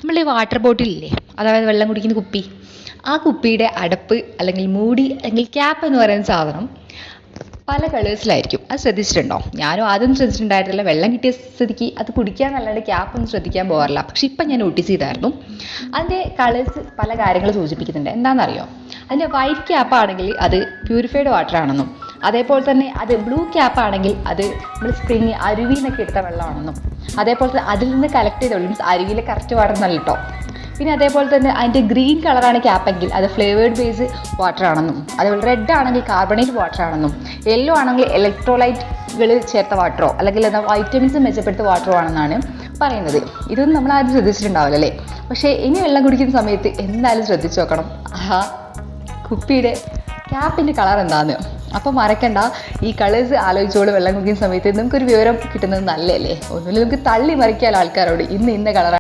നമ്മൾ ഈ വാട്ടർ ബോട്ടിലില്ലേ, അതായത് വെള്ളം കുടിക്കുന്ന കുപ്പി, ആ കുപ്പിയുടെ അടപ്പ് അല്ലെങ്കിൽ മൂടി അല്ലെങ്കിൽ ക്യാപ്പ് എന്ന് പറയുന്ന സാധനം പല കളേഴ്സിലായിരിക്കും. അത് ശ്രദ്ധിച്ചിട്ടുണ്ടോ? ഞാനും ആദ്യം ശ്രദ്ധിച്ചിട്ടുണ്ടായിരുന്നില്ല. വെള്ളം കിട്ടിയ സ്ഥിതിക്ക് അത് കുടിക്കാൻ നല്ലതായിട്ട് ക്യാപ്പ് ഒന്നും ശ്രദ്ധിക്കാൻ പോകാറില്ല. പക്ഷെ ഇപ്പം ഞാൻ നോട്ടീസ് ചെയ്തായിരുന്നു. അതിൻ്റെ കളേഴ്സ് പല കാര്യങ്ങൾ സൂചിപ്പിക്കുന്നുണ്ട്. എന്താണെന്നറിയോ? അതിൻ്റെ വൈറ്റ് ക്യാപ്പ് ആണെങ്കിൽ അത് പ്യൂരിഫൈഡ് വാട്ടർ ആണെന്നും, അതേപോലെ തന്നെ അത് ബ്ലൂ ക്യാപ്പ് ആണെങ്കിൽ അത് നമ്മൾ സ്പ്രിങ് അരുവിയിൽ നിന്നൊക്കെ എടുത്ത വെള്ളമാണെന്നും, അതേപോലെ തന്നെ അതിൽ നിന്ന് കളക്ട് ചെയ്ത വെള്ളം, അരുവിയിലെ കറക്റ്റ് വാട്ടർ എന്നല്ല കേട്ടോ. പിന്നെ അതേപോലെ തന്നെ അതിൻ്റെ ഗ്രീൻ കളറാണ് ക്യാപ്പെങ്കിൽ അത് ഫ്ലേവേർഡ് ബേസ് വാട്ടർ ആണെന്നും, അതേപോലെ റെഡ് ആണെങ്കിൽ കാർബണേറ്റ് വാട്ടർ ആണെന്നും, യെല്ലോ ആണെങ്കിൽ ഇലക്ട്രോലൈറ്റുകൾ ചേർത്ത വാട്ടറോ അല്ലെങ്കിൽ എന്താ വൈറ്റമിൻസ് മെച്ചപ്പെടുത്ത വാട്ടറോ ആണെന്നാണ് പറയുന്നത്. ഇതൊന്നും നമ്മൾ ആരും ശ്രദ്ധിച്ചിട്ടുണ്ടാവില്ല അല്ലേ? പക്ഷേ ഇനി വെള്ളം കുടിക്കുന്ന സമയത്ത് എന്തായാലും ശ്രദ്ധിച്ചു നോക്കണം ആ കുപ്പിയുടെ ക്യാപ്പിൻ്റെ കളർ എന്താണെന്ന്. അപ്പോൾ മറക്കണ്ട, ഈ കളേഴ്സ് ആലോചിച്ചോളൂ. വെള്ളം കുടിക്കുന്ന സമയത്ത് നമുക്കൊരു വിവരം കിട്ടുന്നത് നല്ലതല്ലേ? ഒന്നുമില്ല, നമുക്ക് തള്ളി മറിക്കാലോ ആൾക്കാരോട് ഇന്ന കളറാണ്